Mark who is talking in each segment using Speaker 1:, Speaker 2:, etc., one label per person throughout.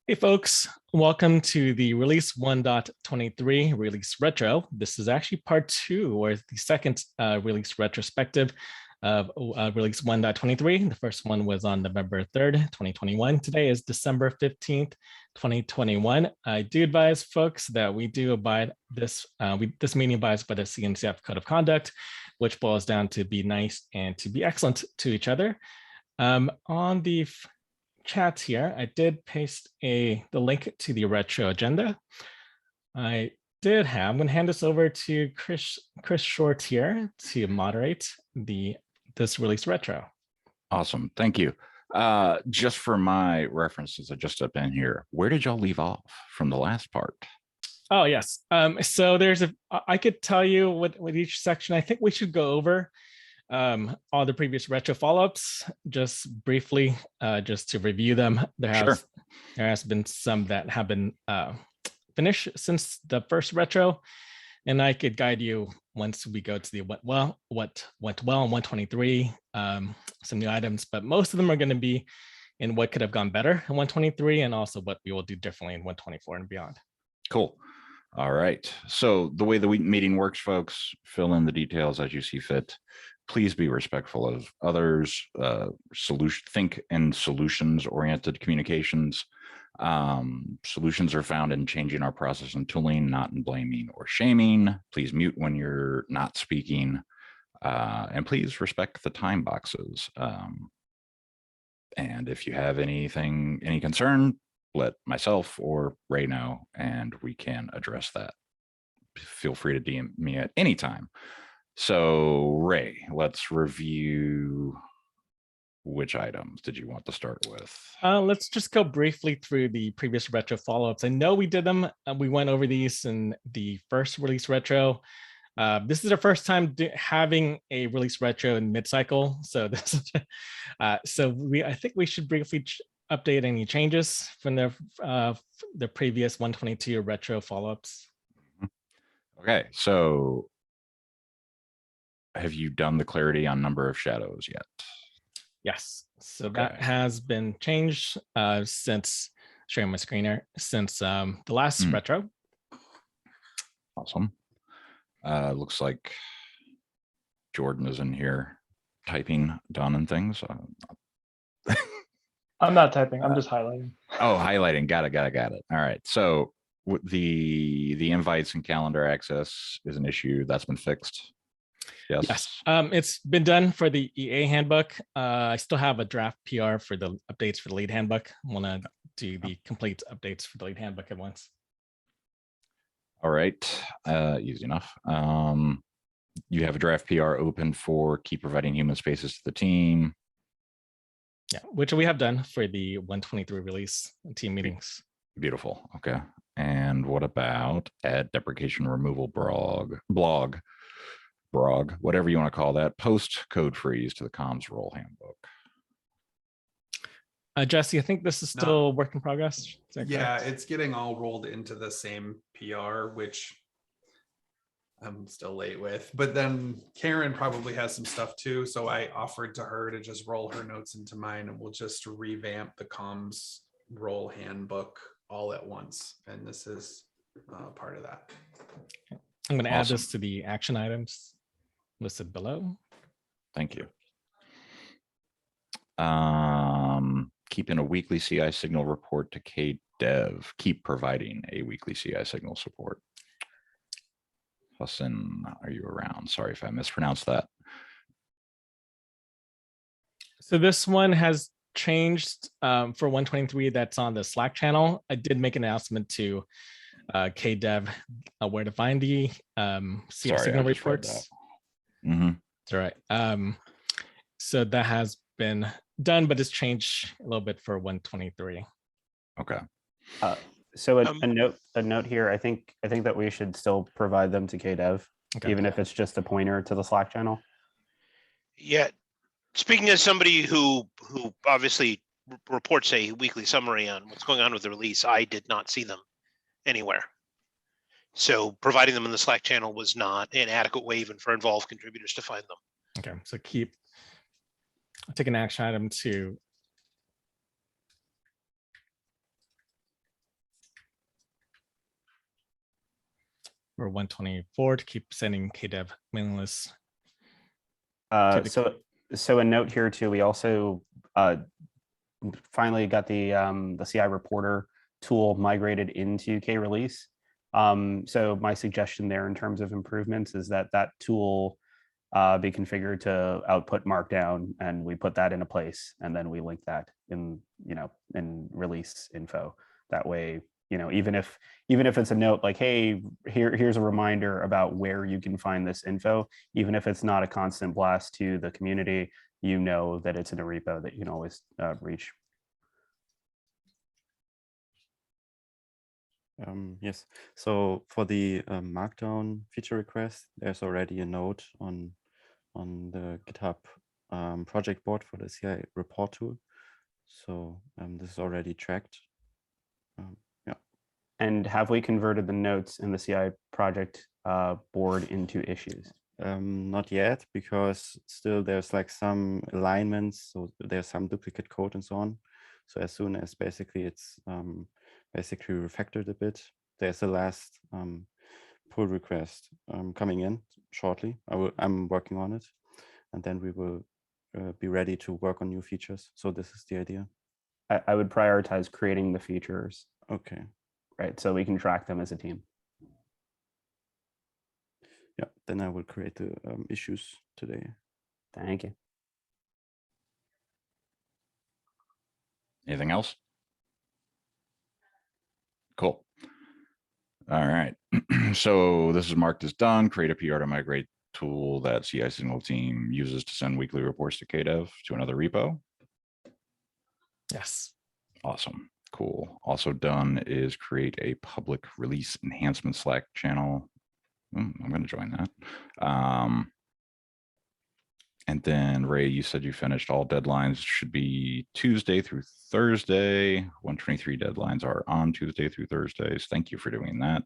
Speaker 1: Hey folks, welcome to the release 1.23 release retro. This is actually part 2, or the second release retrospective of release 1.23. The first one was on November 3rd, 2021. Today is December 15th, 2021. I do advise folks that we do abide this meeting abides by the CNCF Code of Conduct, which boils down to be nice and to be excellent to each other. On the chat here, I did paste the link to the retro agenda. I'm going to hand this over to Chris Short here to moderate this release retro.
Speaker 2: Awesome, thank you. Just for my references, I just up in here. Where did y'all leave off from the last part?
Speaker 1: Oh yes, so I could tell you with each section. I think we should go over all the previous retro follow-ups just briefly, just to review them. There has been some that have been finished since the first retro, and I could guide you once we go to the what went well on 123, some new items, but most of them are going to be in what could have gone better in 123, and also what we will do differently in 124 and beyond.
Speaker 2: Cool. All right, so the way the meeting works, folks, fill in the details as you see fit. Please be respectful of others. Think in solutions-oriented communications. Solutions are found in changing our process and tooling, not in blaming or shaming. Please mute when you're not speaking, and please respect the time boxes. And if you have any concern, let myself or Ray know, and we can address that. Feel free to DM me at any time. So Ray, let's review which items did you want to start with?
Speaker 1: Let's just go briefly through the previous retro follow-ups. I know we did them. We went over these in the first release retro. This is our first time having a release retro in mid-cycle. So this, I think we should briefly update any changes from the previous 122 retro follow-ups.
Speaker 2: Okay, so have you done the clarity on number of shadows yet?
Speaker 1: Yes, so that has been changed since sharing my screener since the last retro.
Speaker 2: Awesome. Looks like Jordan is in here typing, done and things.
Speaker 3: I'm not typing, I'm just highlighting.
Speaker 2: Oh, highlighting, got it. All right, so the invites and calendar access is an issue that's been fixed. Yes.
Speaker 1: It's been done for the EA handbook. I still have a draft PR for the updates for the lead handbook. I want to do the complete updates for the lead handbook at once.
Speaker 2: All right, easy enough. You have a draft PR open for keep providing human spaces to the team.
Speaker 1: Yeah, which we have done for the 123 release team meetings.
Speaker 2: Beautiful. Okay. And what about add deprecation removal blog, whatever you want to call that, post code freeze to the comms role handbook?
Speaker 1: Jesse, I think this is still work in progress.
Speaker 4: Yeah, it's getting all rolled into the same PR, which I'm still late with. But then Karen probably has some stuff too. So I offered to her to just roll her notes into mine, and we'll just revamp the comms role handbook all at once. And this is part of that.
Speaker 1: I'm going to add this to the action items listed below.
Speaker 2: Thank you. Keeping a weekly CI signal report to KDev. Keep providing a weekly CI signal support. Hassan, are you around? Sorry if I mispronounced that.
Speaker 1: So this one has changed for 123. That's on the Slack channel. I did make an announcement to KDev where to find the CI signal reports. That's all right. So that has been done, but it's changed a little bit for 123.
Speaker 2: Okay.
Speaker 5: So a note here. I think that we should still provide them to KDev, even if it's just a pointer to the Slack channel.
Speaker 6: Yeah. Speaking as somebody who obviously reports a weekly summary on what's going on with the release, I did not see them anywhere. So providing them in the Slack channel was not an adequate way even for involved contributors to find them.
Speaker 1: Okay, so take an action item to or 124 to keep sending KDev mailing lists?
Speaker 5: So a note here too, we also finally got the CI reporter tool migrated into K-release. So my suggestion there in terms of improvements is that that tool be configured to output Markdown, and we put that in a place, and then we link that in in release info. That way, even if it's a note like, hey, here's a reminder about where you can find this info, even if it's not a constant blast to the community, that it's in a repo that you can always reach.
Speaker 7: Yes, so for the Markdown feature request, there's already a note on the GitHub project board for the CI report tool. So this is already tracked. Yeah.
Speaker 5: And have we converted the notes in the CI project board into issues?
Speaker 7: Not yet, because still there's like some alignments, so there's some duplicate code and so on. So as soon as basically it's basically refactored a bit, there's a last pull request coming in shortly. I'm working on it, and then we will be ready to work on new features. So this is the idea.
Speaker 5: I would prioritize creating the features.
Speaker 7: Okay.
Speaker 5: Right, so we can track them as a team.
Speaker 7: Yeah, then I will create the issues today.
Speaker 5: Thank you.
Speaker 2: Anything else? Cool. All right. So this is marked as done. Create a PR to migrate tool that CI Signal team uses to send weekly reports to KDev to another repo.
Speaker 1: Yes.
Speaker 2: Awesome. Cool. Also done is create a public release enhancement Slack channel. I'm going to join that. And then Ray, you said you finished all deadlines. Should be Tuesday through Thursday. 123 deadlines are on Tuesday through Thursdays. Thank you for doing that.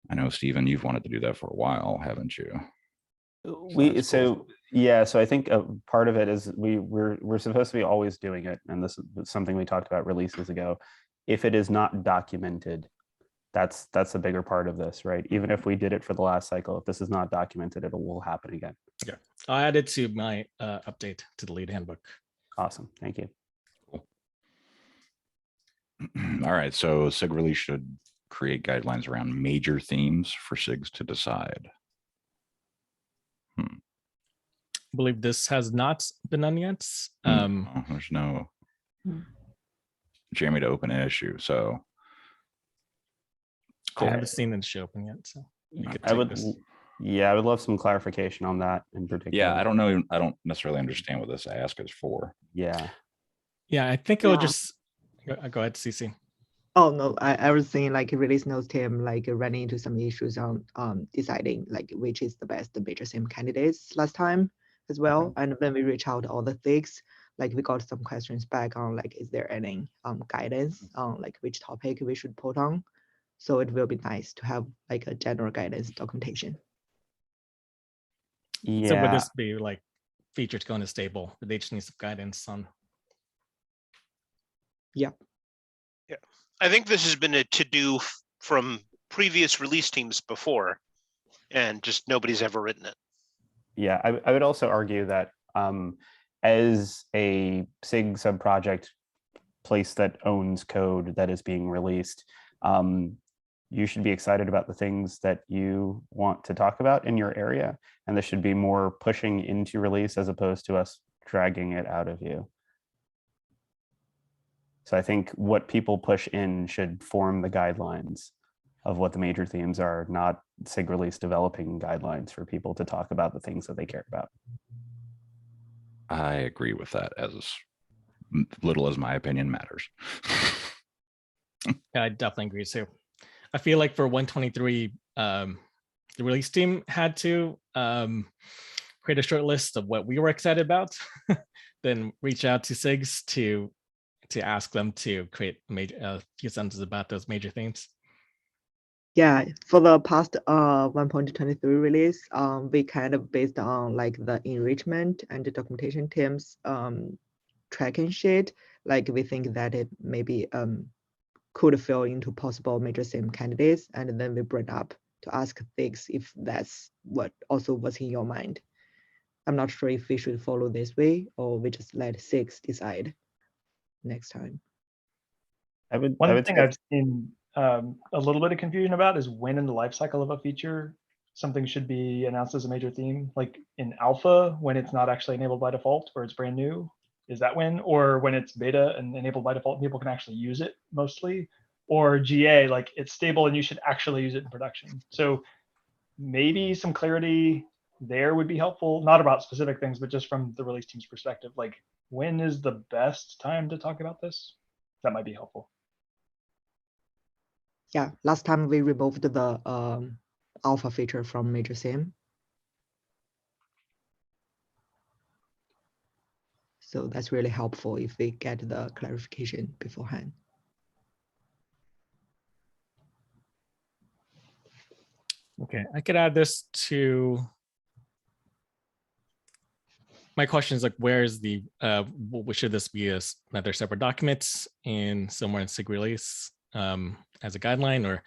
Speaker 2: I know, Stephen, you've wanted to do that for a while, haven't you?
Speaker 5: So I think part of it is we're supposed to be always doing it, and this is something we talked about releases ago. If it is not documented, that's a bigger part of this, right? Even if we did it for the last cycle, if this is not documented, it will happen again.
Speaker 1: Yeah, I'll add it to my update to the lead handbook.
Speaker 5: Awesome, thank you.
Speaker 2: Cool. All right, so SIG release should create guidelines around major themes for SIGs to decide.
Speaker 1: I believe this has not been done yet.
Speaker 2: There's no Jeremy to open an issue, so
Speaker 1: cool. I haven't seen the issue open yet, so
Speaker 5: I would love some clarification on that in particular.
Speaker 2: Yeah, I don't know. I don't necessarily understand what this ask is for.
Speaker 5: Yeah,
Speaker 1: I think it'll just go ahead, CC.
Speaker 8: Oh no, I was saying like release notes team like running into some issues on deciding like which is the best major theme candidates last time as well.
Speaker 2: Okay.
Speaker 8: And when we reach out to all the SIGs, like we got some questions back on like is there any guidance on like which topic we should put on. So it will be nice to have like a general guidance documentation.
Speaker 5: Yeah.
Speaker 1: So would this be like features going to stable? They just need some guidance on.
Speaker 8: Yeah.
Speaker 6: Yeah, I think this has been a to-do from previous release teams before, and just nobody's ever written it.
Speaker 5: Yeah, I would also argue that as a SIG subproject place that owns code that is being released, you should be excited about the things that you want to talk about in your area. And this should be more pushing into release as opposed to us dragging it out of you. So I think what people push in should form the guidelines of what the major themes are, not SIG release developing guidelines for people to talk about the things that they care about.
Speaker 2: I agree with that, as little as my opinion matters.
Speaker 1: Yeah, I definitely agree too. I feel like for 123, the release team had to create a short list of what we were excited about, then reach out to SIGs to ask them to create a few sentences about those major themes.
Speaker 8: Yeah, for the past 1.23 release, we kind of based on like the enrichment and the documentation teams tracking sheet. Like we think that it maybe could fill into possible major SIM candidates, and then we bring up to ask things if that's what also was in your mind. I'm not sure if we should follow this way or we just let SIGs decide next time.
Speaker 3: One thing I've seen a little bit of confusion about is when in the life cycle of a feature something should be announced as a major theme, like in alpha when it's not actually enabled by default or it's brand new. Is that when? Or when it's beta and enabled by default, people can actually use it mostly? Or GA, like it's stable and you should actually use it in production. So maybe some clarity there would be helpful, not about specific things, but just from the release team's perspective, like when is the best time to talk about this? That might be helpful.
Speaker 8: Yeah, last time we removed the alpha feature from major SIM. So that's really helpful if we get the clarification beforehand.
Speaker 1: Okay, I could add this to my question is like, where's the, should this be another separate document in somewhere in SIG release as a guideline, or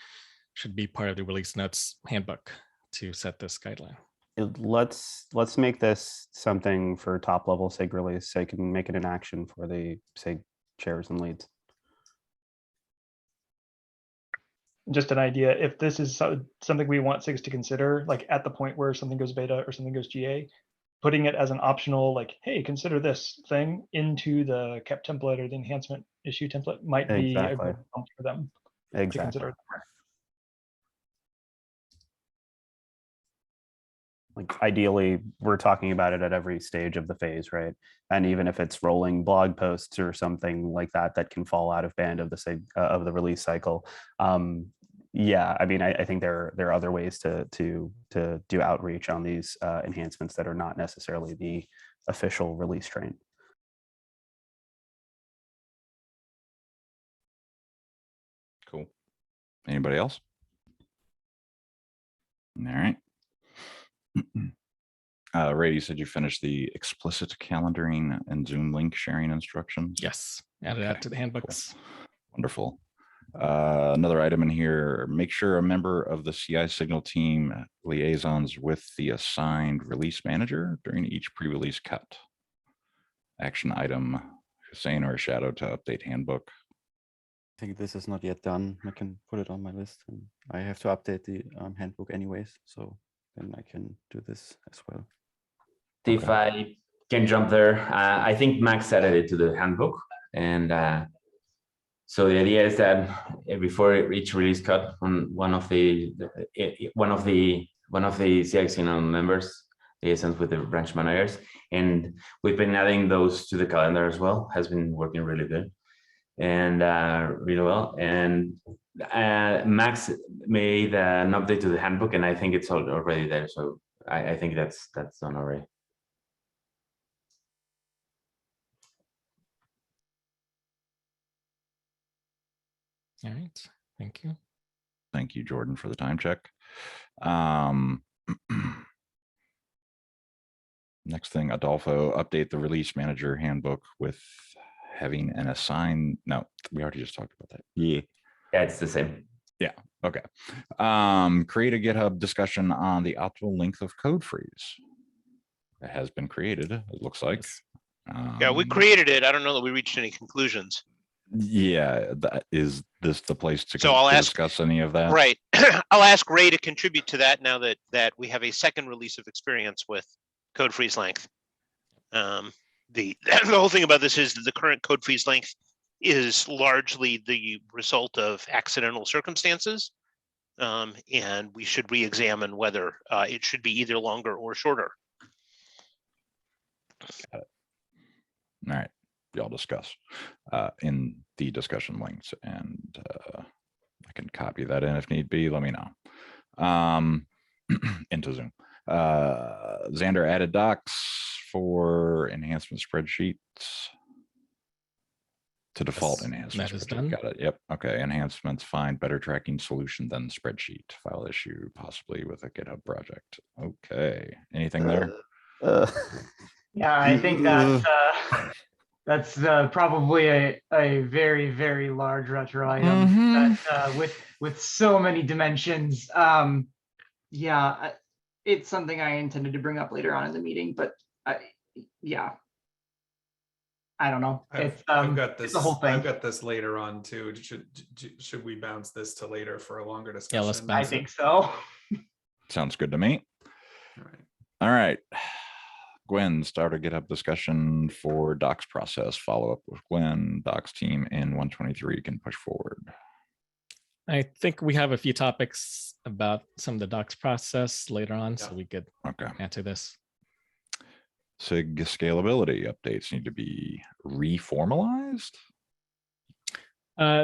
Speaker 1: should be part of the release notes handbook to set this guideline?
Speaker 5: Let's make this something for top level SIG release so you can make it an action for the SIG chairs and leads.
Speaker 3: Just an idea, if this is something we want SIGs to consider, like at the point where something goes beta or something goes GA, putting it as an optional, like, hey, consider this thing into the kept template or the enhancement issue template might be a good bump for them to consider.
Speaker 5: Like ideally, we're talking about it at every stage of the phase, right? And even if it's rolling blog posts or something like that, that can fall out of band of the SIG of the release cycle. Yeah, I mean, I think there are other ways to do outreach on these enhancements that are not necessarily the official release train.
Speaker 2: Cool. Anybody else? All right. Ray, you said you finished the explicit calendaring and Zoom link sharing instructions.
Speaker 1: Yes, added that to the handbooks.
Speaker 2: Cool. Wonderful. Another item in here, make sure a member of the CI signal team liaisons with the assigned release manager during each pre-release cut. Action item, Hussein or Shadow to update handbook.
Speaker 7: I think this is not yet done. I can put it on my list. And I have to update the handbook anyways, so then I can do this as well.
Speaker 9: If I can jump there, I think Max added it to the handbook, and so the idea is that before each release cut, on one of the CI members liaisons with the branch managers, and we've been adding those to the calendar as well. Has been working really good and really well. And Max made an update to the handbook, and I think it's already there. So I think that's done already.
Speaker 1: All right, thank you.
Speaker 2: Thank you, Jordan, for the time check. Next thing, Adolfo, update the release manager handbook with having an assigned. No, we already just talked about that.
Speaker 9: Yeah, it's the same.
Speaker 2: Yeah, okay. Create a GitHub discussion on the optimal length of code freeze. It has been created, it looks like.
Speaker 6: Yeah, we created it. I don't know that we reached any conclusions.
Speaker 2: Yeah, is this the place to,
Speaker 6: so I'll
Speaker 2: discuss any of that?
Speaker 6: Right. I'll ask Ray to contribute to that now that we have a second release of experience with code freeze length. The whole thing about this is that the current code freeze length is largely the result of accidental circumstances. And we should re-examine whether it should be either longer or shorter.
Speaker 2: Got it. All right. Y'all discuss in the discussion links, and I can copy that in if need be. Let me know. Into Zoom. Xander added docs for enhancement spreadsheets to default enhancements.
Speaker 1: That is done.
Speaker 2: Got it. Yep. Okay. Enhancements find better tracking solution than spreadsheet file issue, possibly with a GitHub project. Okay. Anything there?
Speaker 10: Yeah, I think that That's probably a very, very large retro item that, with so many dimensions. Yeah, it's something I intended to bring up later on in the meeting, but yeah, I don't know.
Speaker 4: I've got this.
Speaker 10: It's the whole thing.
Speaker 4: I've got this later on too. Should we bounce this to later for a longer discussion?
Speaker 1: Yeah, let's bounce
Speaker 10: I think so.
Speaker 2: Sounds good to me.
Speaker 4: All right.
Speaker 2: All right. Gwen, start a GitHub discussion for docs process. Follow up with Gwen, docs team in 123 can push forward.
Speaker 1: I think we have a few topics about some of the docs process later on, so we could answer this.
Speaker 2: SIG scalability updates need to be reformalized.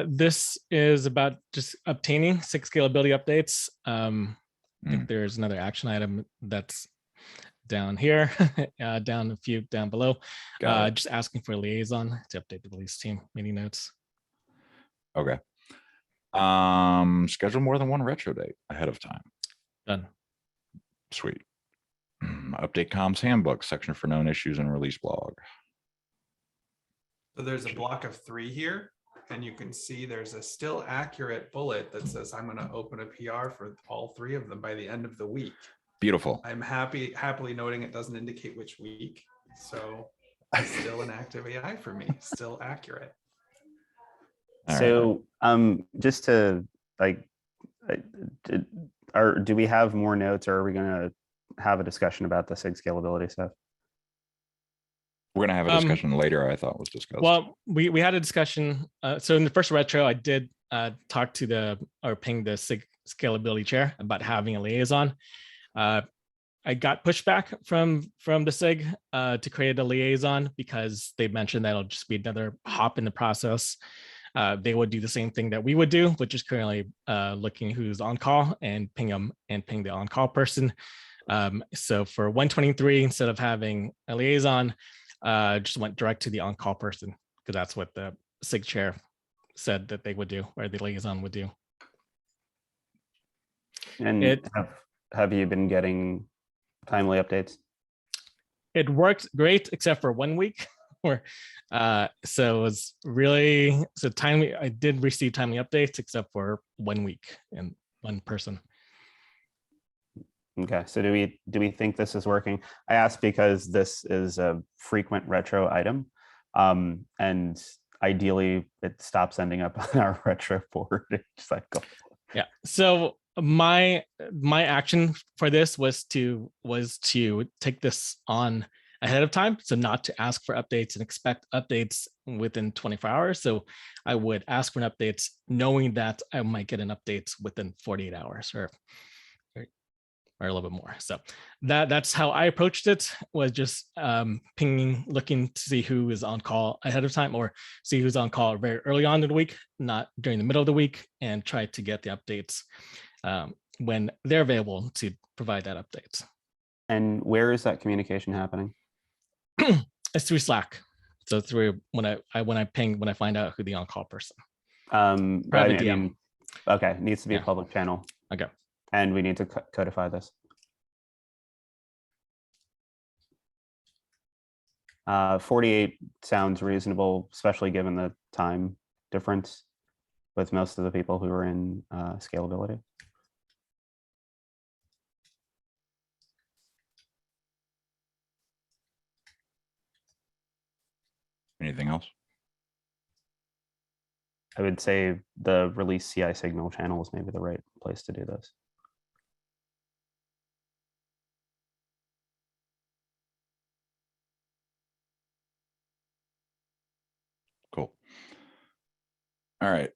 Speaker 1: This is about just obtaining SIG scalability updates. I think there's another action item that's down here, down a few down below, just asking for a liaison to update the release team meeting notes.
Speaker 2: Okay. Schedule more than one retro date ahead of time.
Speaker 1: Done.
Speaker 2: Sweet. Update comms handbook section for known issues and release blog.
Speaker 4: So there's a block of 3 here, and you can see there's a still accurate bullet that says I'm going to open a PR for all 3 of them by the end of the week.
Speaker 2: Beautiful.
Speaker 4: I'm happily noting it doesn't indicate which week, so still an active AI for me, still accurate.
Speaker 5: So just to do we have more notes, or are we going to have a discussion about the SIG scalability stuff?
Speaker 2: We're going to have a discussion later, I thought was discussed.
Speaker 1: Well, we had a discussion. So in the first retro, I did talk to ping the SIG scalability chair about having a liaison. I got pushback from the SIG to create a liaison because they mentioned that it'll just be another hop in the process. They would do the same thing that we would do, which is currently looking who's on call and ping them and ping the on-call person. So for 123, instead of having a liaison, just went direct to the on-call person because that's what the SIG chair said that they would do, or the liaison would do.
Speaker 5: And have you been getting timely updates?
Speaker 1: It worked great, except for 1 week. So it was really timely. I did receive timely updates, except for 1 week and one person.
Speaker 5: Okay, so do we think this is working? I asked because this is a frequent retro item, and ideally it stops ending up on our retro forwarding cycle.
Speaker 1: Yeah. So my action for this was to take this on ahead of time, so not to ask for updates and expect updates within 24 hours. So I would ask for an updates knowing that I might get an update within 48 hours or a little bit more. So that's how I approached it, was just pinging, looking to see who is on call ahead of time, or see who's on call very early on in the week, not during the middle of the week, and try to get the updates when they're available to provide that update.
Speaker 5: And where is that communication happening?
Speaker 1: It's through Slack. So through when I ping, when I find out who the on-call person.
Speaker 5: Private DM. Okay, it needs to be a public channel.
Speaker 1: Okay.
Speaker 5: And we need to codify this. 48 sounds reasonable, especially given the time difference with most of the people who are in scalability.
Speaker 2: Anything else?
Speaker 5: I would say the release CI signal channel is maybe the right place to do this.
Speaker 2: Cool. All right.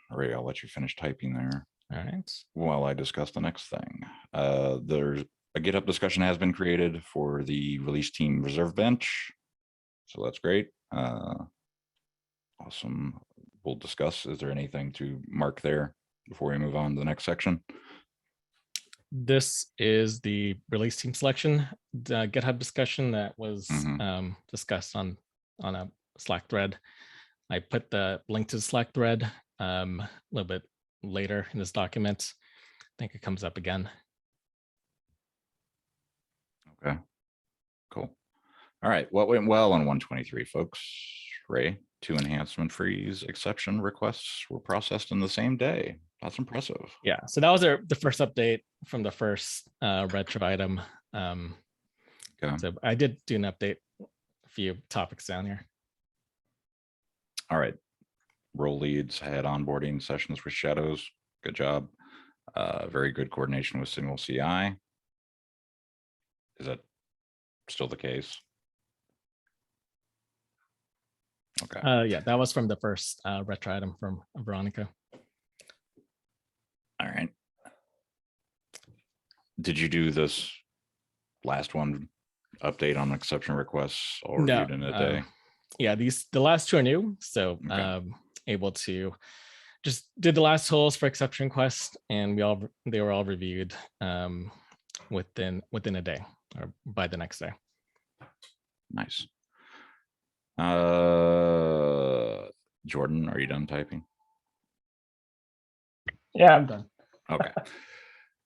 Speaker 2: Ray, I'll let you finish typing there.
Speaker 1: All right.
Speaker 2: While I discuss the next thing. There's a GitHub discussion has been created for the release team reserve bench. So that's great. Awesome. We'll discuss. Is there anything to mark there before we move on to the next section?
Speaker 1: This is the release team selection, the GitHub discussion that was discussed on a Slack thread. I put the link to the Slack thread a little bit later in this document. I think it comes up again.
Speaker 2: Okay, cool. All right, what went well on 123, folks? Ray, 2 enhancement freeze exception requests were processed in the same day. That's impressive.
Speaker 1: Yeah, so that was the first update from the first retro item.
Speaker 2: Okay.
Speaker 1: So I did do an update, a few topics down here.
Speaker 2: All right. Role leads had onboarding sessions with shadows. Good job. Very good coordination with single CI. Is that still the case? Okay.
Speaker 1: Yeah, that was from the first retro item from Veronica.
Speaker 2: All right. Did you do this last one update on exception requests all
Speaker 1: No,
Speaker 2: reviewed in a day?
Speaker 1: Yeah, the last 2 are new, so
Speaker 2: Okay.
Speaker 1: able to just did the last tools for exception requests, and they were all reviewed within a day or by the next day.
Speaker 2: Nice. Jordan, are you done typing?
Speaker 3: Yeah, I'm done.
Speaker 2: Okay.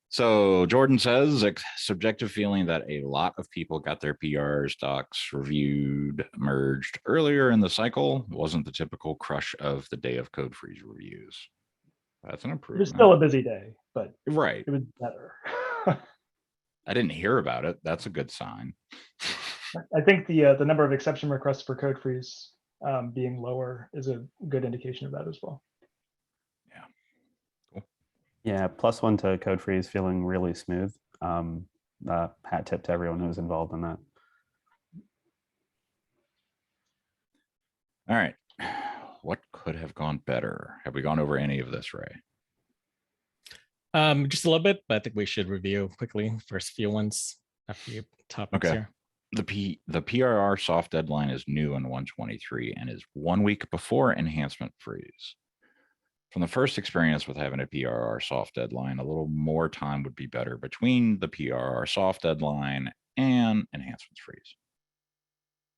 Speaker 2: So Jordan says, subjective feeling that a lot of people got their PRs, docs reviewed, merged earlier in the cycle. Wasn't the typical crush of the day of code freeze reviews. That's an
Speaker 3: It
Speaker 2: improvement.
Speaker 3: was still a busy day, but
Speaker 2: Right.
Speaker 3: it was better.
Speaker 2: I didn't hear about it. That's a good sign.
Speaker 3: I think the number of exception requests for code freeze being lower is a good indication of that as well.
Speaker 5: Yeah, +1 to code freeze feeling really smooth. Hat tip to everyone who was involved in that.
Speaker 2: All right. What could have gone better? Have we gone over any of this, Ray?
Speaker 1: Just a little bit, but I think we should review quickly first few ones, a few topics
Speaker 2: Okay.
Speaker 1: here.
Speaker 2: The PRR soft deadline is new in 123 and is 1 week before enhancement freeze. From the first experience with having a PRR soft deadline, a little more time would be better between the PRR soft deadline and enhancements freeze.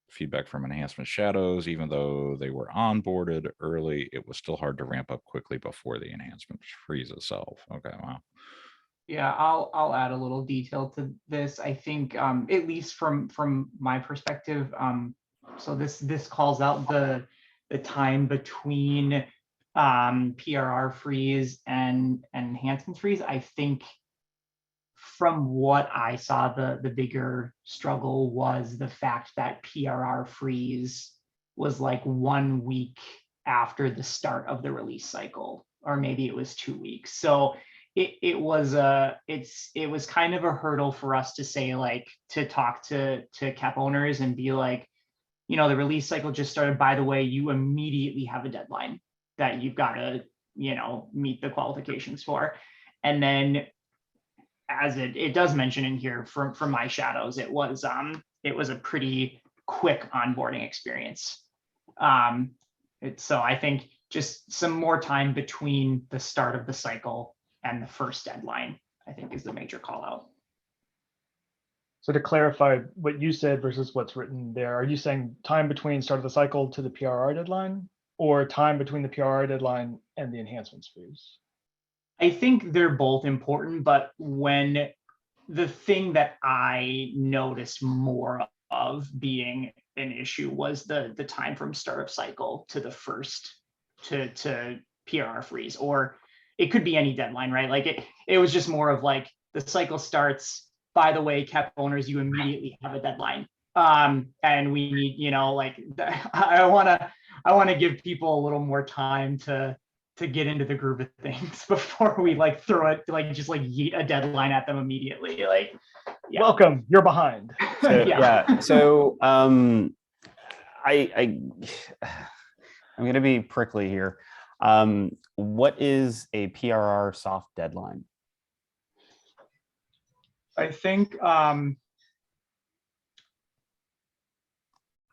Speaker 2: Feedback from enhancement shadows, even though they were onboarded early, it was still hard to ramp up quickly before the enhancement freeze itself. Okay, wow.
Speaker 10: Yeah, I'll add a little detail to this. I think at least from my perspective, so this calls out the time between PRR freeze and enhancement freeze. I think from what I saw, the bigger struggle was the fact that PRR freeze was like 1 week after the start of the release cycle, or maybe it was 2 weeks. So it was kind of a hurdle for us to say, like, to talk to CAP owners and be like, you know, the release cycle just started. By the way, you immediately have a deadline that you've got to, you know, meet the qualifications for. And then, as it does mention in here, from my shadows, it was a pretty quick onboarding experience. So I think just some more time between the start of the cycle and the first deadline, I think, is the major call out.
Speaker 3: So to clarify what you said versus what's written there, are you saying time between start of the cycle to the PRR deadline, or time between the PRR deadline and the enhancements freeze?
Speaker 10: I think they're both important, but when the thing that I noticed more of being an issue was the time from start of cycle to the first to PRR freeze, or it could be any deadline, right? Like it was just more of like, the cycle starts, by the way, CAP owners, you immediately have a deadline. And we need, you know, like, I want to give people a little more time to get into the groove of things before we like throw it, like just like yeet a deadline at them immediately. Like, yeah.
Speaker 3: Welcome, you're behind.
Speaker 5: So, yeah. So I'm going to be prickly here. What is a PRR soft deadline?
Speaker 10: I think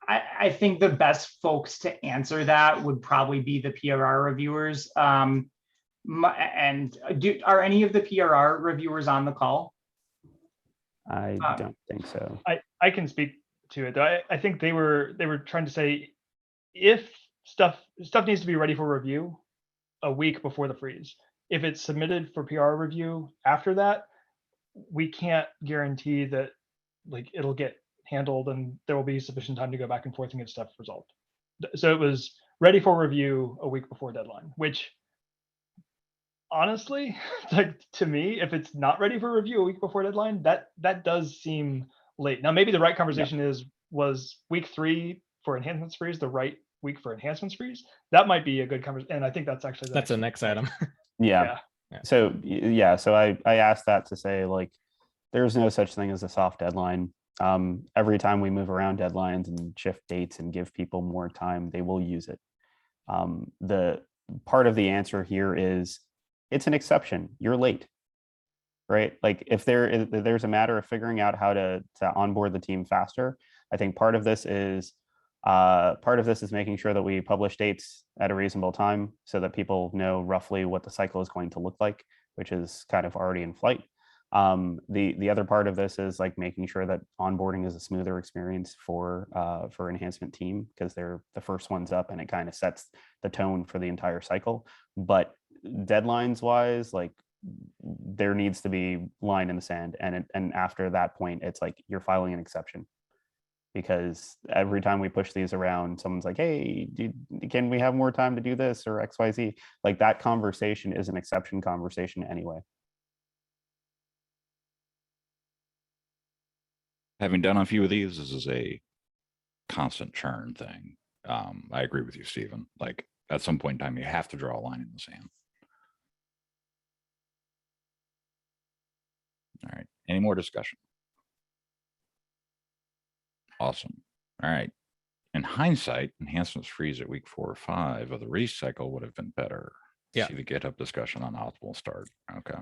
Speaker 10: I think the best folks to answer that would probably be the PRR reviewers. Are any of the PRR reviewers on the call?
Speaker 5: I don't think so.
Speaker 3: I can speak to it. I think they were trying to say, if stuff needs to be ready for review a week before the freeze. If it's submitted for PR review after that, we can't guarantee that like it'll get handled, and there will be sufficient time to go back and forth and get stuff resolved. So it was ready for review a week before deadline, which honestly, like to me, if it's not ready for review a week before deadline, that does seem late. Now, maybe the right conversation was week 3 for enhancements freeze the right week for enhancements freeze? That might be a good conversation, and I think that's actually
Speaker 1: the next item.
Speaker 5: Yeah. So so I asked that to say, like, there's no such thing as a soft deadline. Every time we move around deadlines and shift dates and give people more time, they will use it. The part of the answer here is it's an exception. You're late, right? Like if there's a matter of figuring out how to onboard the team faster, I think part of this is making sure that we publish dates at a reasonable time so that people know roughly what the cycle is going to look like, which is kind of already in flight. The other part of this is like making sure that onboarding is a smoother experience for enhancement team, because they're the first ones up and it kind of sets the tone for the entire cycle. But deadlines wise, like there needs to be line in the sand, and after that point, it's like you're filing an exception. Because every time we push these around, someone's like, hey, can we have more time to do this or XYZ? Like that conversation is an exception conversation anyway.
Speaker 2: Having done a few of these, this is a constant churn thing. I agree with you, Stephen. Like at some point in time, you have to draw a line in the sand. All right, any more discussion? Awesome. All right. In hindsight, enhancements freeze at week 4 or 5 of the release cycle would have been better.
Speaker 1: Yeah.
Speaker 2: See the GitHub discussion on optimal start. Okay.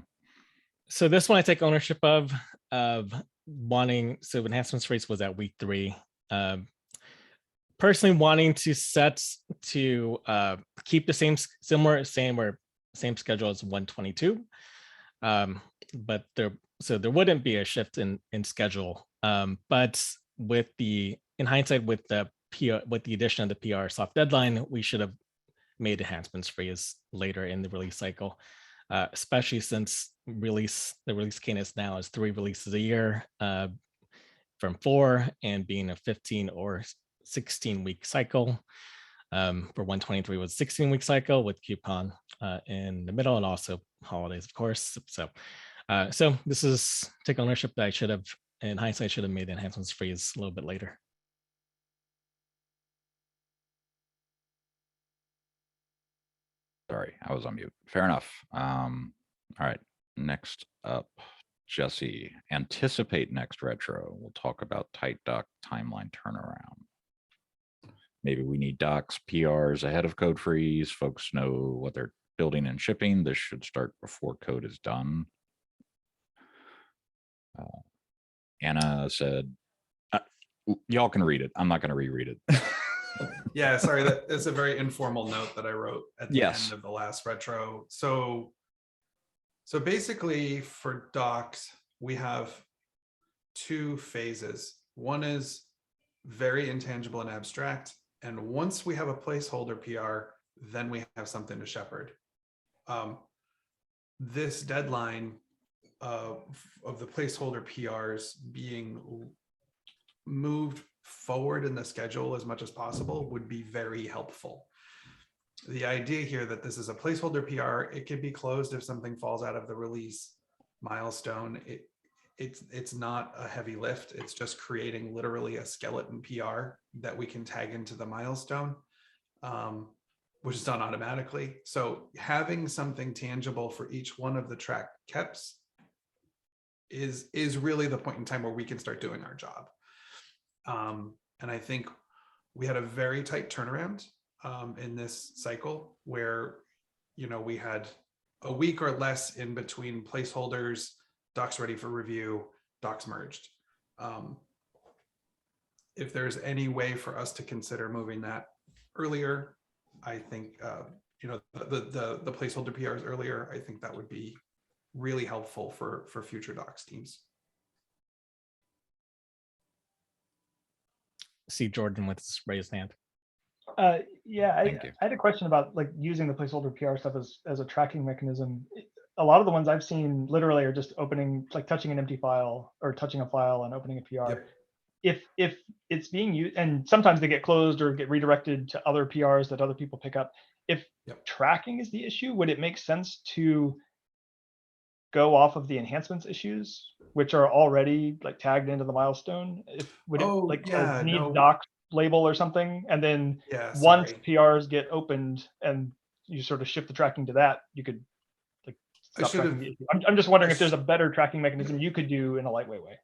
Speaker 1: So this one I take ownership of wanting, so enhancements freeze was at week 3. Personally wanting to set to keep the same schedule as 122. But there wouldn't be a shift in schedule. But in hindsight, with the addition of the PR soft deadline, we should have made enhancements freeze later in the release cycle, especially since the release cadence now is 3 releases a year from 4, and being a 15 or 16 week cycle. For 123 was 16-week cycle with KubeCon in the middle, and also holidays, of course. So this is take ownership that I should have, in hindsight, should have made the enhancements freeze a little bit later.
Speaker 2: Sorry, I was on mute. Fair enough. All right, next up, Jesse. Anticipate next retro. We'll talk about tight doc timeline turnaround. Maybe we need docs, PRs ahead of code freeze. Folks know what they're building and shipping. This should start before code is done. Anna said, y'all can read it. I'm not going to reread it.
Speaker 4: Yeah, sorry, that is a very informal note that I wrote at the end of the last retro. So basically for docs, we have 2 phases. One is very intangible and abstract. And once we have a placeholder PR, then we have something to shepherd. This deadline of the placeholder PRs being moved forward in the schedule as much as possible would be very helpful. The idea here that this is a placeholder PR, it can be closed if something falls out of the release milestone. It's not a heavy lift. It's just creating literally a skeleton PR that we can tag into the milestone, which is done automatically. So having something tangible for each one of the track keps is really the point in time where we can start doing our job. And I think we had a very tight turnaround in this cycle where, we had a week or less in between placeholders, docs ready for review, docs merged. If there's any way for us to consider moving that earlier, I think, the placeholder PRs earlier, I think that would be really helpful for future docs teams.
Speaker 1: See Jordan with his raised hand.
Speaker 3: Yeah, I had a question about like using the placeholder PR stuff as a tracking mechanism. A lot of the ones I've seen literally are just opening, like touching an empty file or touching a file and opening a PR.
Speaker 4: Yep.
Speaker 3: if it's being used, and sometimes they get closed or get redirected to other PRs that other people pick up. If tracking is the issue, would it make sense to go off of the enhancements issues, which are already like tagged into the milestone? Would it like a need docs label or something, and then once PRs get opened and you sort of shift the tracking to that, you could like stop tracking the issue. I'm just wondering if there's a better tracking mechanism you could do in a lightweight way.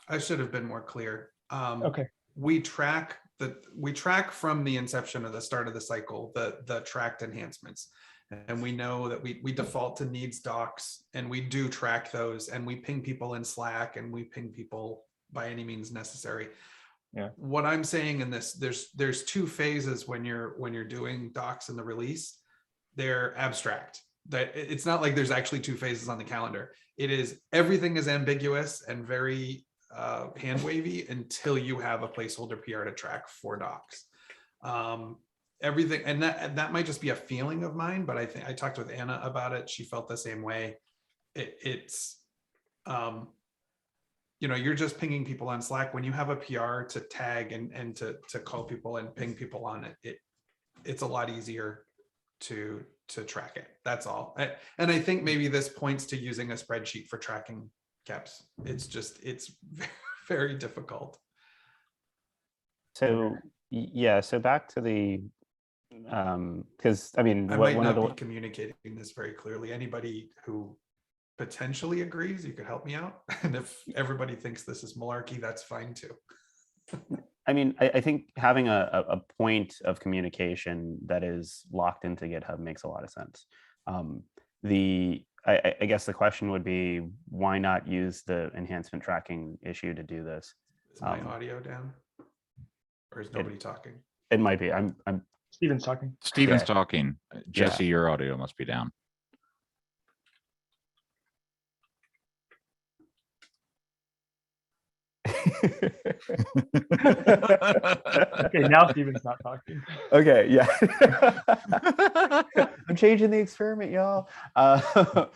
Speaker 4: I should have been more clear.
Speaker 3: Okay.
Speaker 4: We track from the inception of the start of the cycle, the tracked enhancements. And we know that we default to needs docs, and we do track those, and we ping people in Slack, and we ping people by any means necessary.
Speaker 3: Yeah.
Speaker 4: What I'm saying in this, there's two phases when you're doing docs in the release. They're abstract. That it's not like there's actually two phases on the calendar. It is, everything is ambiguous and very hand wavy until you have a placeholder PR to track for docs. Everything, and that might just be a feeling of mine, but I think I talked with Anna about it. She felt the same way. It's you're just pinging people on Slack. When you have a PR to tag and to call people and ping people on it, it's a lot easier to track it. That's all. And I think maybe this points to using a spreadsheet for tracking caps. It's very difficult.
Speaker 5: So yeah, so back to the because I mean,
Speaker 4: I might not be communicating this very clearly. Anybody who potentially agrees, you could help me out. And if everybody thinks this is malarkey, that's fine too.
Speaker 5: I mean, I think having a point of communication that is locked into GitHub makes a lot of sense. I guess the question would be, why not use the enhancement tracking issue to do this?
Speaker 4: Is my audio down? Or is nobody talking?
Speaker 5: It might be. I'm
Speaker 3: Steven's talking.
Speaker 2: Steven's talking. Jesse, your audio must be down.
Speaker 3: Okay, now Steven's not talking.
Speaker 5: Okay, yeah. I'm changing the experiment, y'all. But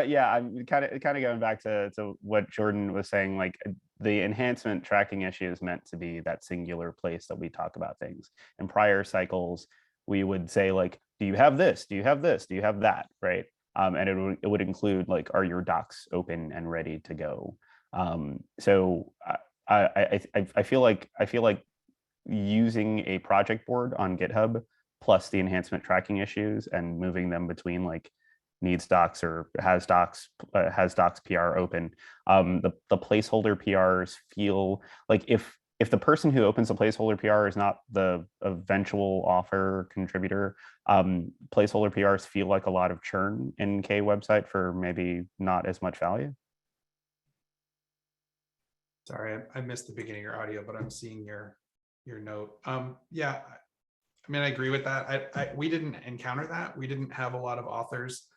Speaker 5: yeah, I'm kind of going back to what Jordan was saying. Like, the enhancement tracking issue is meant to be that singular place that we talk about things. In prior cycles, we would say, like, do you have this? Do you have this? Do you have that? Right? And it would include, like, are your docs open and ready to go? So I feel like using a project board on GitHub plus the enhancement tracking issues and moving them between, like, needs docs or has docs PR open. The placeholder PRs feel like if the person who opens the placeholder PR is not the eventual author contributor, placeholder PRs feel like a lot of churn in K website for maybe not as much value.
Speaker 4: Sorry, I missed the beginning of your audio, but I'm seeing your note. Yeah, I mean, I agree with that. We didn't encounter that. We didn't have a lot of authors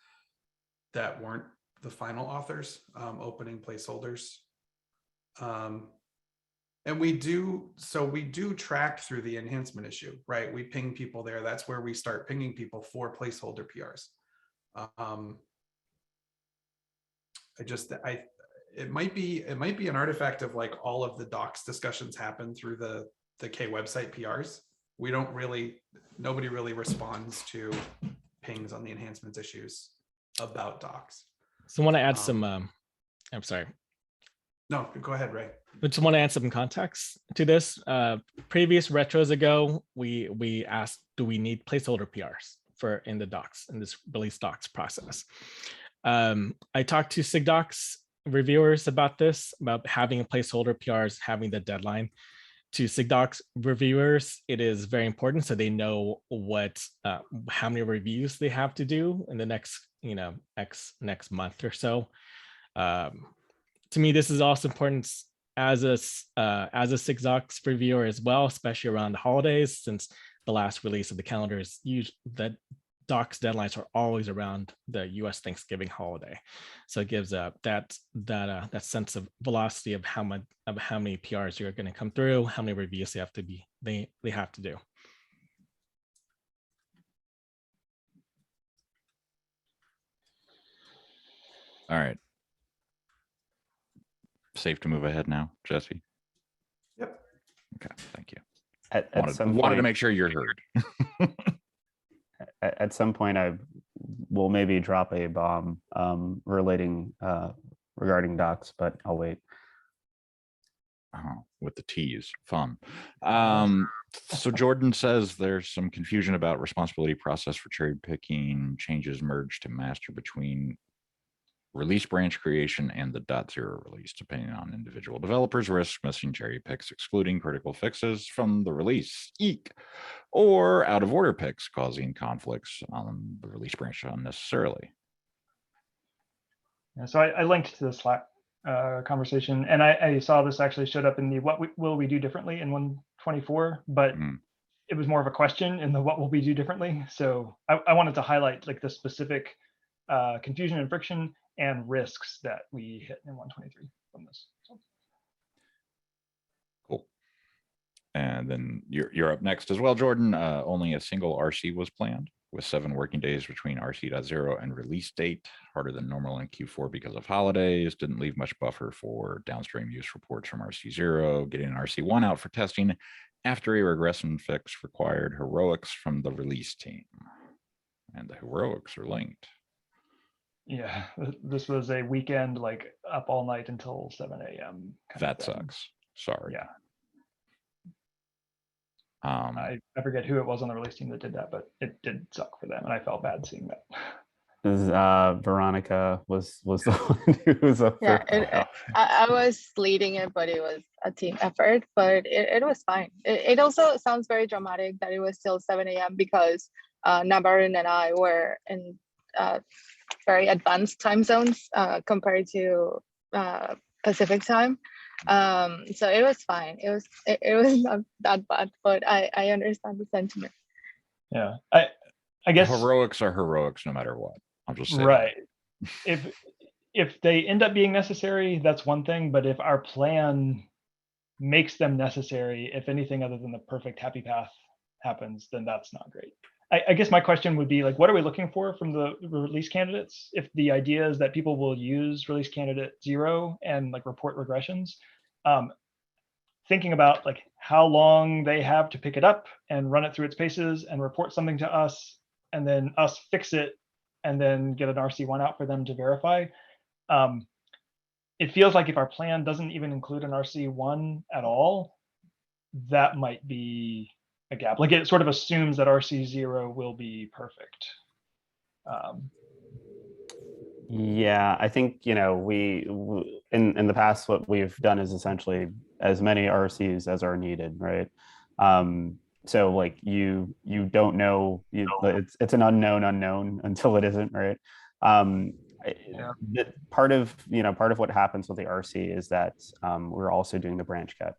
Speaker 4: that weren't the final authors opening placeholders. And we do track through the enhancement issue, right? We ping people there. That's where we start pinging people for placeholder PRs. It might be an artifact of, like, all of the docs discussions happen through the K website PRs. Nobody really responds to pings on the enhancements issues about docs.
Speaker 1: So I want to add some, I'm sorry.
Speaker 4: No, go ahead, Ray.
Speaker 1: I just want to add some context to this. Previous retros ago, we asked, do we need placeholder PRs in the docs, in this release docs process? I talked to SIGDocs reviewers about this, about having a placeholder PRs, having the deadline. To SIGDocs reviewers, it is very important so they know how many reviews they have to do in the next next month or so. To me, this is also important as a SIGDocs reviewer as well, especially around the holidays, since the last release of the calendar is usually that docs deadlines are always around the US Thanksgiving holiday. So it gives that sense of velocity of how many PRs you're going to come through, how many reviews they have to do.
Speaker 2: All right. Safe to move ahead now, Jesse. Okay, thank you.
Speaker 5: Some
Speaker 2: wanted to
Speaker 5: point,
Speaker 2: make sure you're heard.
Speaker 5: at some point, I will maybe drop a bomb regarding docs, but I'll wait.
Speaker 2: With the T's, fun. So Jordan says there's some confusion about responsibility process for cherry picking, changes merged to master between release branch creation and the .0 release, depending on individual developers, risk missing cherry picks, excluding critical fixes from the release, eek, or out of order picks causing conflicts on the release branch unnecessarily.
Speaker 3: Yeah, so I linked to the Slack conversation, and I saw this actually showed up in the will we do differently in 124, but it was more of a question in the what will we do differently. So I wanted to highlight like the specific confusion and friction and risks that we hit in 123 from this. So.
Speaker 2: Cool. And then you're up next as well, Jordan. Only a single RC was planned with 7 working days between RC.0 and release date, harder than normal in Q4 because of holidays, didn't leave much buffer for downstream use reports from RC0, getting an RC1 out for testing after a regression fix required heroics from the release team. And the heroics are linked.
Speaker 3: Yeah, this was a weekend, like up all night until 7 a.m.
Speaker 2: That sucks. Sorry.
Speaker 3: Yeah. I forget who it was on the release team that did that, but it did suck for them, and I felt bad seeing that.
Speaker 5: Veronica was the one who was up there.
Speaker 11: I was leading it, but it was a team effort, but it was fine. It also sounds very dramatic that it was still 7 a.m. because Navarun and I were in very advanced time zones compared to Pacific time. So it was fine. It was not that bad, but I understand the sentiment.
Speaker 3: Yeah, I guess
Speaker 2: heroics are heroics no matter what. I'm just saying.
Speaker 3: Right. If they end up being necessary, that's one thing. But if our plan makes them necessary, if anything other than the perfect happy path happens, then that's not great. I guess my question would be like, what are we looking for from the release candidates? If the idea is that people will use release candidate 0 and like report regressions, thinking about like how long they have to pick it up and run it through its paces and report something to us, and then us fix it and then get an RC1 out for them to verify. It feels like if our plan doesn't even include an RC1 at all, that might be a gap. Like it sort of assumes that RC0 will be perfect.
Speaker 5: Yeah, I think, we in the past, what we've done is essentially as many RCs as are needed, right? So like you don't know, it's an unknown until it isn't, right? Part of what happens with the RC is that we're also doing the branch cut.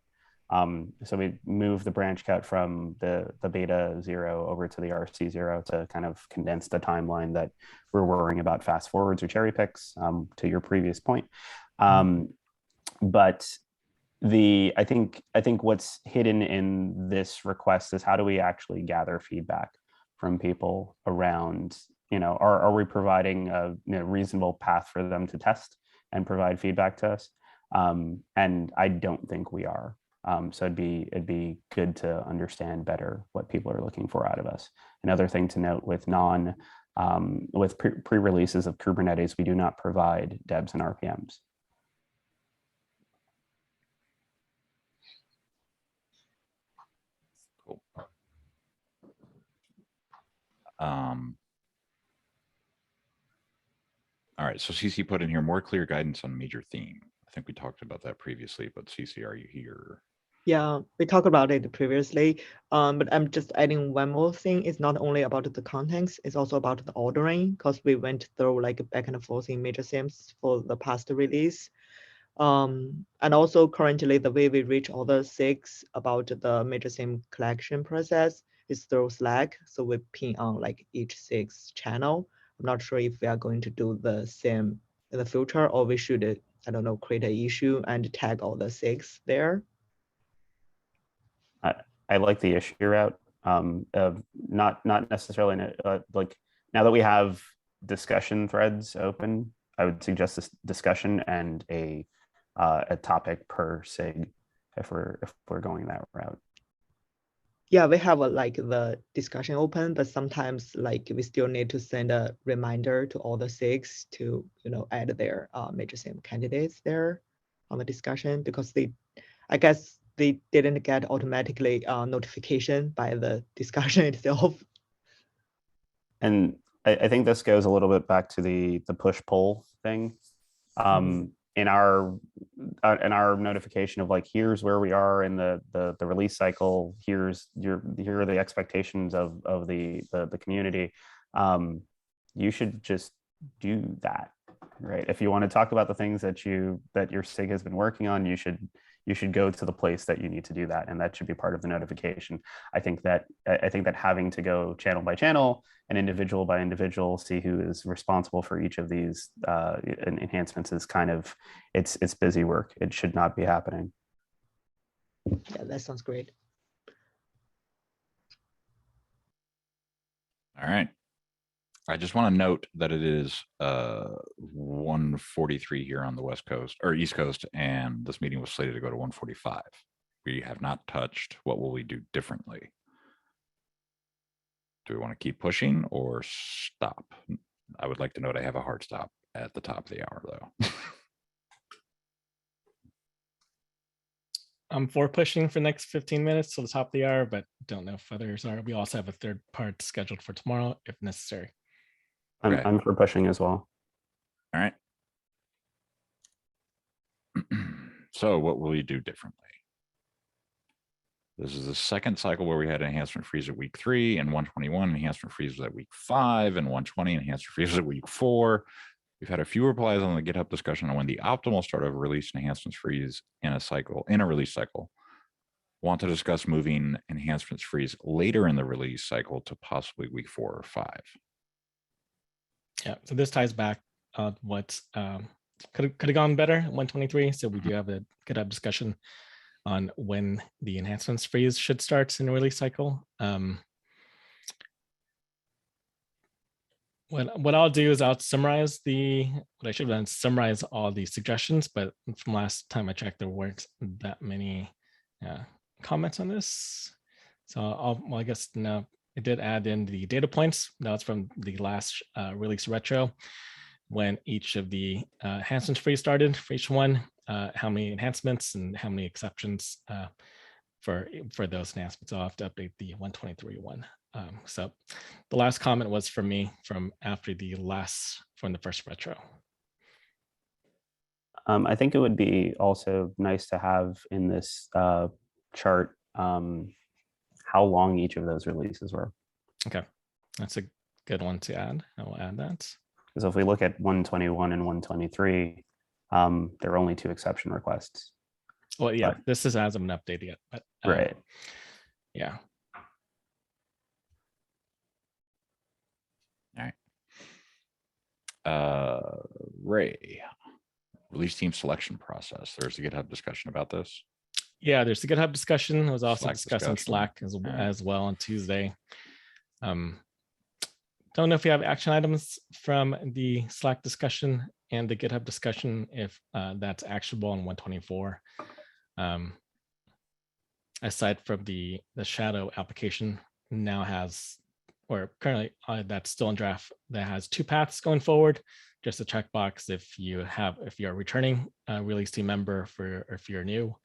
Speaker 5: So we move the branch cut from the beta 0 over to the RC 0 to kind of condense the timeline that we're worrying about fast forwards or cherry picks, to your previous point. But I think what's hidden in this request is how do we actually gather feedback from people around, are we providing a reasonable path for them to test and provide feedback to us? And I don't think we are. So it'd be good to understand better what people are looking for out of us. Another thing to note with pre-releases of Kubernetes, we do not provide debs and RPMs.
Speaker 2: Cool. All right, so CC put in here more clear guidance on major theme. I think we talked about that previously, but CC, are you here?
Speaker 8: Yeah, we talked about it previously, but I'm just adding one more thing. It's not only about the contents, it's also about the ordering, because we went through like back and forth in major themes for the past release. And also currently the way we reach all the 6 about the major theme collection process is through Slack. So we ping on like each 6 channel. I'm not sure if we are going to do the same in the future, or we should, I don't know, create an issue and tag all the 6 there.
Speaker 5: I like the issue route, not necessarily like now that we have discussion threads open, I would suggest this discussion and a topic per SIG if we're going that route.
Speaker 8: Yeah, we have like the discussion open, but sometimes like we still need to send a reminder to all the SIGs to, you know, add their major SIM candidates there on the discussion, because I guess they didn't get automatically notification by the discussion itself.
Speaker 5: And I think this goes a little bit back to the push-pull thing. In our notification of like, here's where we are in the release cycle, here are the expectations of the community. You should just do that, right? If you want to talk about the things that your SIG has been working on, you should go to the place that you need to do that, and that should be part of the notification. I think that having to go channel by channel and individual by individual, see who is responsible for each of these enhancements is kind of, it's busy work. It should not be happening.
Speaker 8: Yeah, that sounds great.
Speaker 2: All right. I just want to note that it is 1:43 here on the West Coast or East Coast, and this meeting was slated to go to 1:45. We have not touched. What will we do differently? Do we want to keep pushing or stop? I would like to note I have a hard stop at the top of the hour, though.
Speaker 1: I'm for pushing for the next 15 minutes to the top of the hour, but don't know if others are. We also have a third part scheduled for tomorrow if necessary.
Speaker 2: Okay.
Speaker 5: I'm for pushing as well.
Speaker 2: All right. So what will we do differently? This is the second cycle where we had enhancement freeze at week 3 and 121 enhancement freeze was at week 5 and 120 enhancement freeze was at week 4. We've had a few replies on the GitHub discussion on when the optimal start of release enhancements freeze in a release cycle. Want to discuss moving enhancements freeze later in the release cycle to possibly week 4 or 5.
Speaker 1: Yeah, so this ties back what could have gone better at 123. So we do have a GitHub discussion on when the enhancements freeze should start in the release cycle. What I'll do is I'll summarize what I should have done, summarize all the suggestions, but from last time I checked, there weren't that many comments on this. So I guess now I did add in the data points. That's from the last release retro, when each of the enhancements freeze started for each one, how many enhancements and how many exceptions for those enhancements. I'll have to update the 123 one. So the last comment was from me from after from the first retro.
Speaker 5: I think it would be also nice to have in this chart how long each of those releases were.
Speaker 1: Okay, that's a good one to add. I will add that.
Speaker 5: Because if we look at 121 and 123, there are only 2 exception requests.
Speaker 1: Well, yeah, this is hasn't been updated yet, but
Speaker 5: right.
Speaker 1: Yeah.
Speaker 2: All right. Ray, release team selection process. There's a GitHub discussion about this.
Speaker 1: Yeah, there's a GitHub discussion. It was also
Speaker 2: Slack
Speaker 1: discussed on
Speaker 2: discussion.
Speaker 1: Slack as well on Tuesday. Don't know if you have action items from the Slack discussion and the GitHub discussion, if that's actionable in 124. Aside from the shadow application now has, or currently that's still in draft, that has 2 paths going forward. Just a checkbox if you're a returning release team member or if you're new,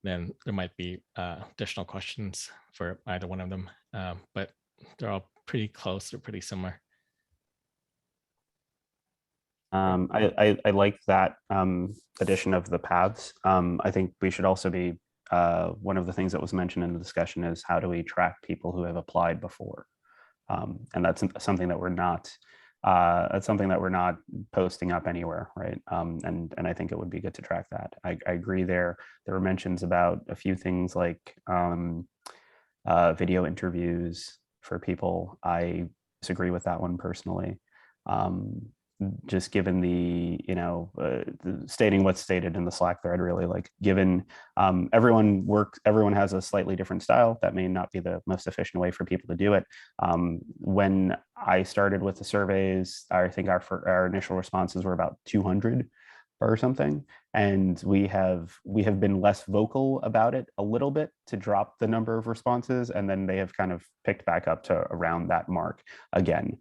Speaker 1: then there might be additional questions for either one of them. But they're all pretty close, they're pretty similar.
Speaker 5: I like that addition of the paths. I think we should also be, one of the things that was mentioned in the discussion is how do we track people who have applied before? And that's something that we're not, posting up anywhere, right? And I think it would be good to track that. I agree there. There were mentions about a few things like video interviews for people. I disagree with that one personally. Just given stating what's stated in the Slack thread, really, like given everyone has a slightly different style. That may not be the most efficient way for people to do it. When I started with the surveys, I think our initial responses were about 200. or something, and we have been less vocal about it a little bit to drop the number of responses, and then they have kind of picked back up to around that mark again.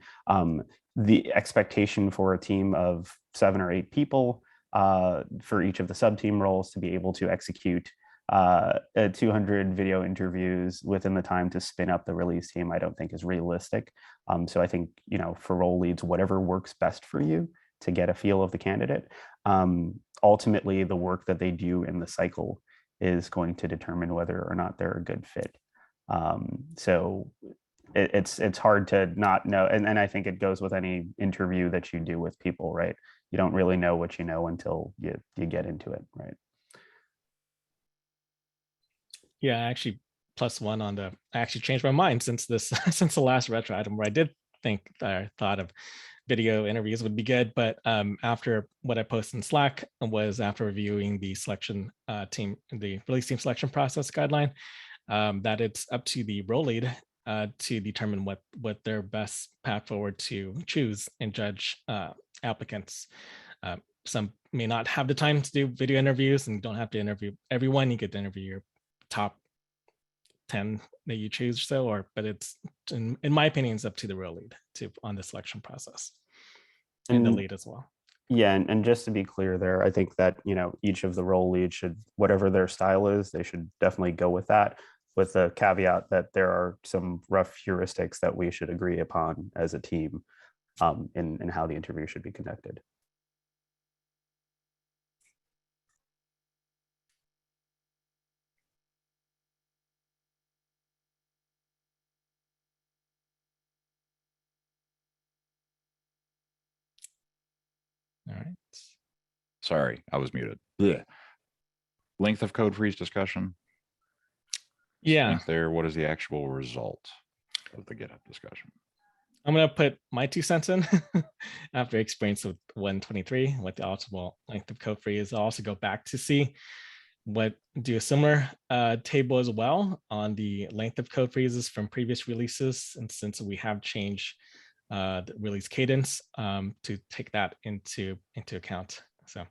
Speaker 5: The expectation for a team of 7 or 8 people for each of the sub-team roles to be able to execute 200 video interviews within the time to spin up the release team, I don't think is realistic. So I think, for role leads, whatever works best for you to get a feel of the candidate. Ultimately, the work that they do in the cycle is going to determine whether or not they're a good fit. So it's hard to not know. And I think it goes with any interview that you do with people, right? You don't really know what you know until you get into it, right?
Speaker 1: Yeah, actually, +1 on the. I actually changed my mind since this since the last retro item, where I thought of video interviews would be good, but after what I posted in Slack was after reviewing the selection team, the release team selection process guideline, that it's up to the role lead to determine what their best path forward to choose and judge applicants. Some may not have the time to do video interviews and don't have to interview everyone. You get to interview your top 10 that you choose, but it's in my opinion, it's up to the role lead on the selection process and the lead as well.
Speaker 5: Yeah, and just to be clear there, I think that each of the role leads should, whatever their style is, they should definitely go with that, with the caveat that there are some rough heuristics that we should agree upon as a team in how the interview should be conducted.
Speaker 1: All right.
Speaker 2: Sorry, I was muted. Blech. Length of code freeze discussion.
Speaker 1: Yeah.
Speaker 2: There, what is the actual result of the GitHub discussion?
Speaker 1: I'm going to put my 2 cents in after experience with 123, what the optimal length of code freeze. I'll also go back to see do a similar table as well on the length of code freezes from previous releases. And since we have changed the release cadence to take that into account. So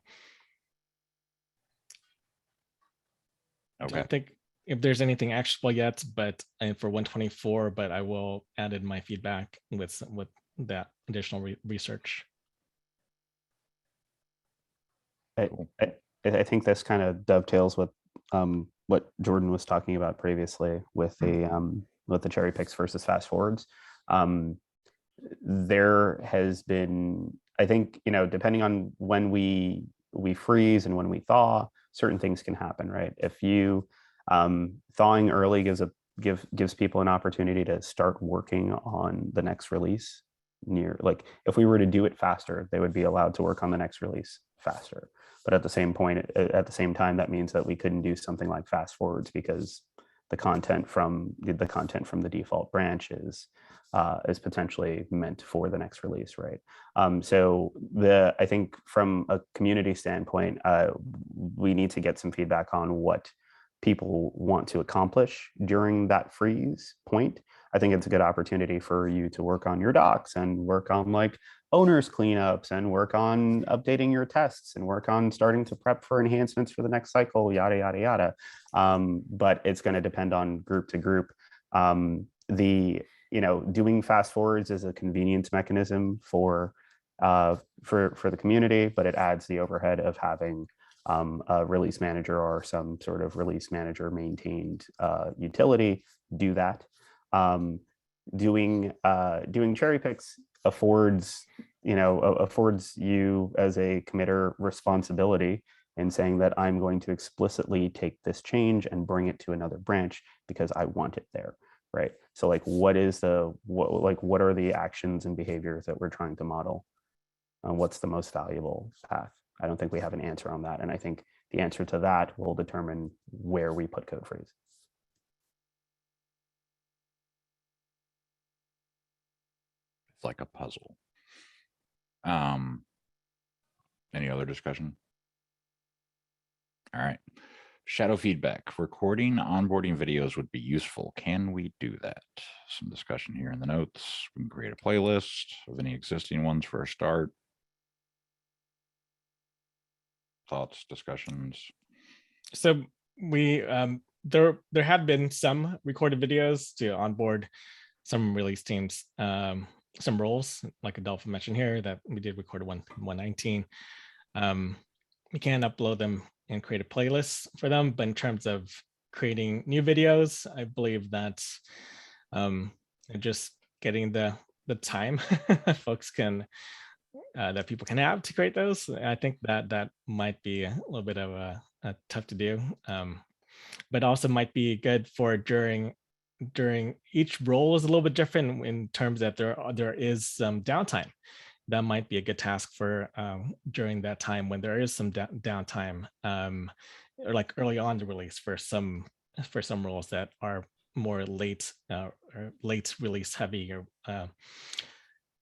Speaker 1: I don't think if there's anything actionable yet, but for 124, but I will add in my feedback with that additional research.
Speaker 5: I think this kind of dovetails with what Jordan was talking about previously with the cherry picks versus fast forwards. There has been, I think, depending on when we freeze and when we thaw, certain things can happen, right? If you thawing early gives people an opportunity to start working on the next release if we were to do it faster, they would be allowed to work on the next release faster. But at the same time, that means that we couldn't do something like fast forwards because the content from the default branch is potentially meant for the next release, right? So I think from a community standpoint, we need to get some feedback on what people want to accomplish during that freeze point. I think it's a good opportunity for you to work on your docs and work on owners cleanups and work on updating your tests and work on starting to prep for enhancements for the next cycle, yada, yada, yada. But it's going to depend on group to group. Doing fast forwards is a convenience mechanism for the community, but it adds the overhead of having a release manager or some sort of release manager maintained utility do that. Doing cherry picks affords you as a committer responsibility in saying that I'm going to explicitly take this change and bring it to another branch because I want it there, right? So what are the actions and behaviors that we're trying to model? What's the most valuable path? I don't think we have an answer on that. And I think the answer to that will determine where we put code freeze.
Speaker 2: It's like a puzzle. Any other discussion? All right. Shadow feedback. Recording onboarding videos would be useful. Can we do that? Some discussion here in the notes. We can create a playlist of any existing ones for a start. thoughts, discussions?
Speaker 1: So we there have been some recorded videos to onboard some release teams, some roles, like Adolfo mentioned here, that we did record 119. We can upload them and create a playlist for them, but in terms of creating new videos, I believe that just getting the time folks can that people can have to create those, I think that might be a little bit of a tough to do, but also might be good for during each role is a little bit different in terms that there is some downtime. That might be a good task for during that time when there is some downtime, or like early on the release for some roles that are more late or late release heavy. Or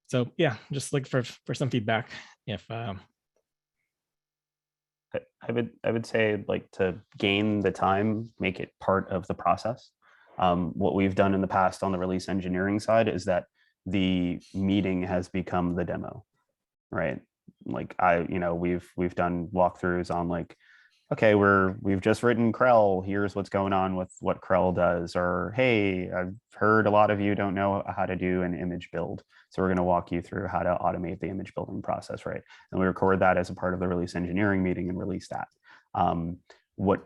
Speaker 1: so yeah, just look for some feedback. If
Speaker 5: I would say, like, to gain the time, make it part of the process. What we've done in the past on the release engineering side is that the meeting has become the demo, right? Like we've done walkthroughs on, like, okay, we've just written Krell, here's what's going on with what Krell does, or hey, I've heard a lot of you don't know how to do an image build, so we're going to walk you through how to automate the image building process, right? And we record that as a part of the release engineering meeting and release that. What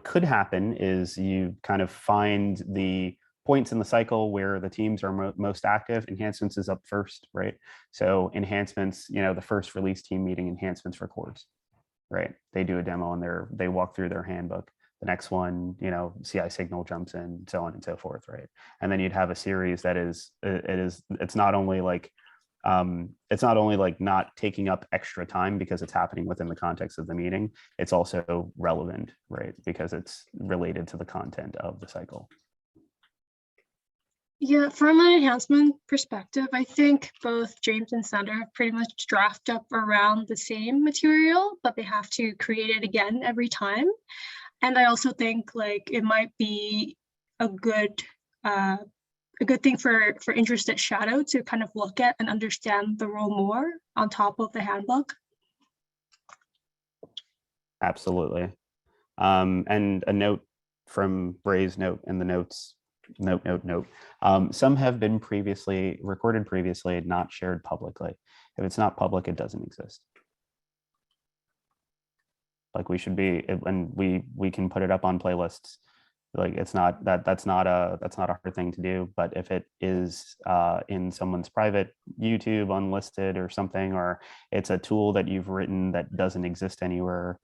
Speaker 5: could happen is you kind of find the points in the cycle where the teams are most active. Enhancements is up first, right? So enhancements, the first release team meeting, enhancements records, right? They do a demo and they walk through their handbook. The next one, CI signal jumps in, so on and so forth, right? And then you'd have a series that it's not only like not taking up extra time because it's happening within the context of the meeting, it's also relevant, right? Because it's related to the content of the cycle.
Speaker 12: Yeah, from an enhancement perspective, I think both James and Sander have pretty much drafted up around the same material, but they have to create it again every time. And I also think, like, it might be a good thing for interested Shadow to kind of look at and understand the role more on top of the handbook.
Speaker 5: Absolutely. And a note from Bray's note in the notes. Note. Some have been recorded previously, not shared publicly. If it's not public, it doesn't exist. Like, we should be, and we can put it up on playlists. Like, it's not that's not a hard thing to do. But if it is in someone's private YouTube unlisted or something, or it's a tool that you've written that doesn't exist anywhere,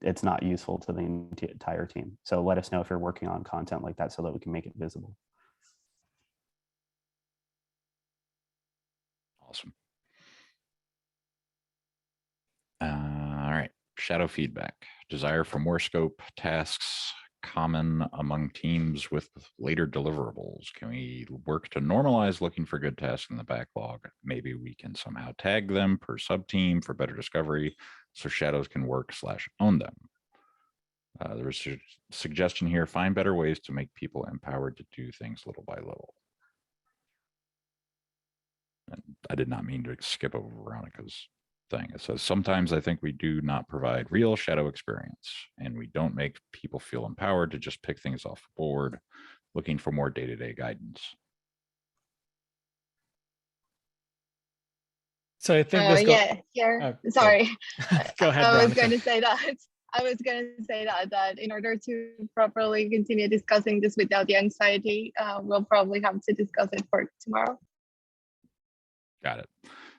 Speaker 5: it's not useful to the entire team. So let us know if you're working on content like that so that we can make it visible.
Speaker 2: Awesome. All right, shadow feedback. Desire for more scope, tasks common among teams with later deliverables. Can we work to normalize looking for good tasks in the backlog? Maybe we can somehow tag them per sub-team for better discovery, so shadows can work/own them. There was a suggestion here, find better ways to make people empowered to do things little by little. And I did not mean to skip over Veronica's thing. It says, sometimes I think we do not provide real shadow experience, and we don't make people feel empowered to just pick things off the board, looking for more day-to-day guidance.
Speaker 1: So I think
Speaker 11: sorry.
Speaker 1: Go ahead,
Speaker 11: I was going to say that in order to properly continue discussing this without the anxiety, we'll probably have to discuss it for tomorrow.
Speaker 2: Got it.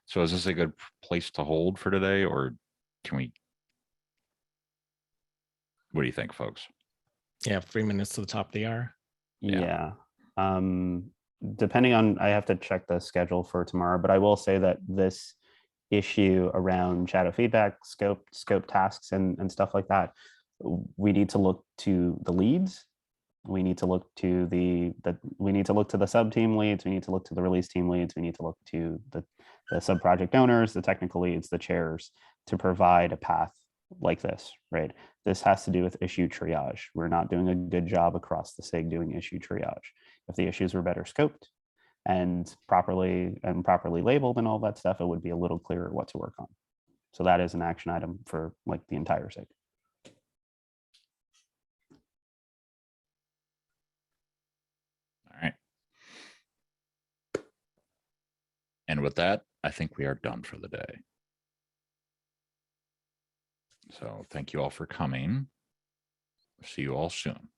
Speaker 2: So is this a good place to hold for today, or can we? What do you think, folks?
Speaker 1: Yeah, 3 minutes to the top of the hour.
Speaker 5: Yeah. Depending on, I have to check the schedule for tomorrow, but I will say that this issue around shadow feedback, scope tasks, and stuff like that, we need to look to the leads. We need to look to the sub team leads. We need to look to the release team leads. We need to look to the sub project owners, the technical leads, the chairs, to provide a path like this, right? This has to do with issue triage. We're not doing a good job across the SIG doing issue triage. If the issues were better scoped and properly labeled and all that stuff, it would be a little clearer what to work on. So that is an action item for like the entire SIG.
Speaker 2: All right. And with that, I think we are done for the day. So thank you all for coming. See you all soon.